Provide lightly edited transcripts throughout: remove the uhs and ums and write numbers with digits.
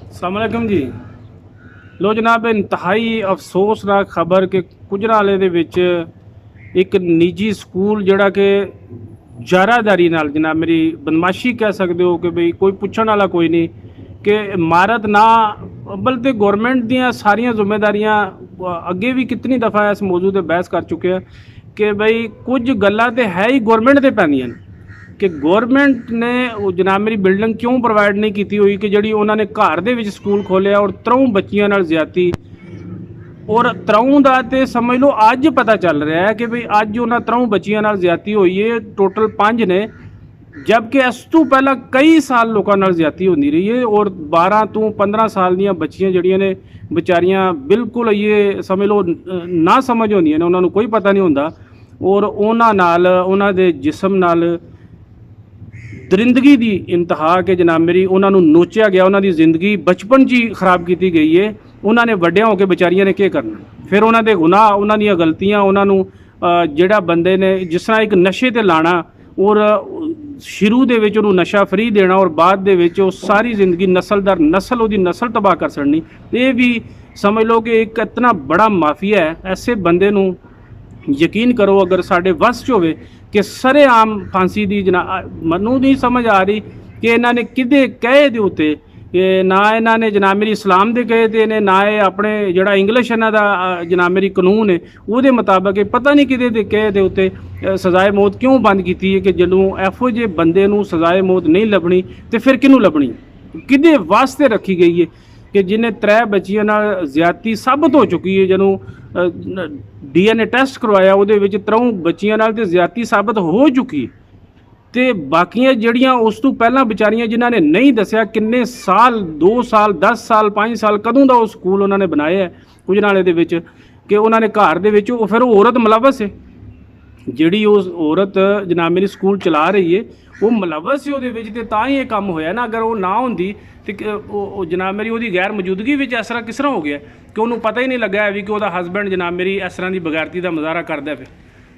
अस्सलामुअलैकुम जी। लो जनाब, इंतहाई अफसोसनाक खबर कि गुजरांवाले दे विच एक निजी स्कूल जिहड़ा कि जारादारी नाल जनाब मेरी बदमाशी कह सकते हो कि बई कोई पुछण वाला कोई नहीं कि इमारत ना अव्वल तो गौरमेंट दियां सारियां जिम्मेदारियां अगे भी कितनी दफ़ा इस मौजू ते बहस कर चुके हैं कि बई कुछ गल्लां ते है ही गौरमेंट ते पैंदियां कि गौरमेंट ने जनाब मेरी बिल्डिंग क्यों प्रोवाइड नहीं की हुई कि जी उन्होंने घर दे विच स्कूल खोलिया और 3 बच्चियों नाल ज्यादती और 3 का तो समझ लो अज पता चल रहा है कि भाई अज उन्होंने 3 बच्चियों नाल ज्यादती हुई है। टोटल 5 ने, जबकि इस तो पहला कई साल लोगों नाल ज्यादती होती रही है और 12 तो 15 साल दी बच्चियां जड़ियां ने बेचारियां बिल्कुल ये समझ लो ना समझ होंदियां ने, उन्होंने कोई पता नहीं होंदा और उन्हां नाल उन्हां दे जिस्म नाल दरिंदगी की इंतहा के जनाब मेरी उन्होंने नोचिया गया, उन्होंने जिंदगी बचपन जी खराब की गई है। उन्होंने वड्डिया होकर बेचारियां ने क्या करना, फिर उन्होंने गुनाह उन्होंने गलतियां उन्होंने जिहड़ा बंदे ने जिस तरह एक नशे ते लाना और शुरू दे विच उहनूं नशा फ्री देना और बाद दे विच वो सारी जिंदगी नस्ल दर नस्ल उहदी नस्ल तबाह कर छड़नी। ये भी समझ लो कि एक इतना बड़ा माफिया है। ऐसे बंदे नूं यकीन करो अगर साढ़े वस च होवे कि सरेआम फांसी दी जना मनु नहीं समझ आ रही कि इन्होंने किदे कहे दे उत्ते ना इन्होंने जनाब मेरी इस्लाम दे कहे दे ने, ना ये अपने जड़ा इंग्लिश इन्हां दा जनाब मेरी कानून है वो मुताबिक पता नहीं किदे दे कहे दे उत्ते सजाए मौत क्यों बंद की है कि जदों एफो जे बंदे नूं सजाए मौत नहीं लभनी तो फिर किनूं लभनी, किदे वास्ते रखी गई है कि जिन्हें 3 बच्चियों नाल ज्यादती साबित हो चुकी है। जदों DNA टेस्ट करवाया वो 3 बच्चियों नाल ते ज्यादती साबित हो चुकी तो बाकियां जड़ियां उस तो पहला बेचारियां जिन्होंने नहीं दसिया किन्ने साल 2 साल 10 साल 5 साल कदों का वो स्कूल उन्होंने बनाया है गुजरांवाले दे विच कि उन्होंने घर दे विच फिर औरत मुलवस है जिहड़ी उस औरत जनाब मेरी स्कूल चला रही है वो मुलवस है उहदे विच ते तां ही ये काम होया ना। अगर वो ना होंदी तो जनाब मेरी वो गैर मौजूदगी में इस तरह किस तरह हो गया कि उन्होंने पता ही नहीं लगा है भी कि वह हसबैंड जनाब मेरी इस तरह की बगैरती का मुजाहरा करता पे,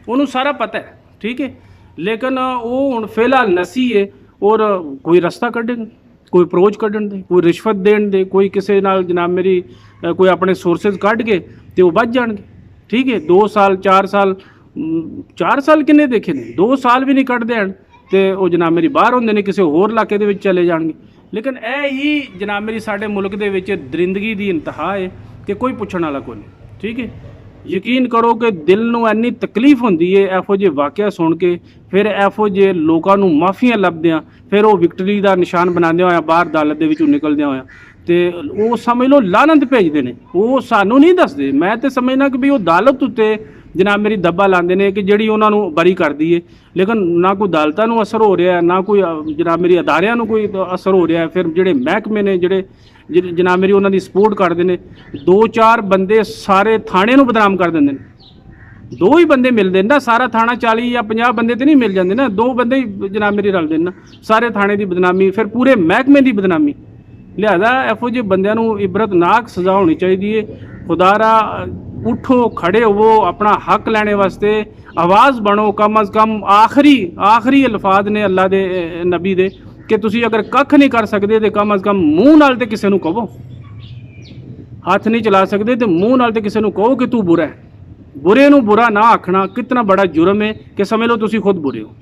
उन्होंने सारा पता है ठीक है, लेकिन वो हुण फिलहाल नसी है और कोई रस्ता कढ़न, कोई अप्रोच कढ़न दे, कोई रिश्वत देन दे, कोई किसी नाल जनाब मेरी कोई अपने सोर्सिस कढ़ के तो वो बच जाएंगे ठीक है। 2 साल 4 साल 4 साल किन्ने देखे ने, 2 साल भी नहीं कढ़ते हैं तो वो जनाब मेरी बाहर होंदे ने किसी होर इलाके दे विच चले जाएंगे। लेकिन यह ही जनाब मेरी साडे मुल्क दे विच दरिंदगी की इंतहा है कि कोई पुछण वाला कोई नहीं ठीक है। यकीन करो कि दिल नूं इन्नी तकलीफ होंदी है एफो जे वाक़या सुन के, फिर एफो जे लोकां नूं माफियां लभदियां फिर वो विक्टरी का निशान बनांदे होया बाहर अदालत दे विचों निकलदे होया तो वो समझ लो लानत भेजते हैं। वो सानू नहीं दसदे, मैं तो समझना कि भी वो अदालत उत्ते जनाब मेरी दब्बा लाते हैं कि जी उन्होंने बरी कर दी है, लेकिन ना कोई अदालतों को असर हो रहा है ना कोई जनाब मेरी अदारियां को कोई असर हो रहा है। फिर जोड़े महकमे ने जोड़े जनाब मेरी उन्होंने सपोर्ट करते हैं, 2-4 बंदे सारे थाने को बदनाम कर देंगे, 2 ही बंदे मिलते हैं ना, सारा थाना 40 या 50 बंदे तो नहीं मिल जाते ना, 2 बंदे ही जनाब मेरी रलते ना, सारे थाने की बदनामी फिर पूरे महकमे की बदनामी। लिहाजा एफो जे बंदियां नूं इबरतनाक सज़ा होनी चाहिए। खुदारा उठो खड़े हो अपना हक लैने वास्ते आवाज़ बनो, कम अज़ कम आखिरी अल्फाज ने अल्लाह दे नबी दे कि तुसी अगर कख नहीं कर सकते तो कम अज़ कम मूँह नाल ते किसी नूं कहो, हाथ नहीं चला सकते तो मूँह नाल ते किसी नूं कहो कि तू बुरा है। बुरे नूं बुरा ना आखना कितना बड़ा जुर्म है कि समझ लो तुसी खुद बुरे हो।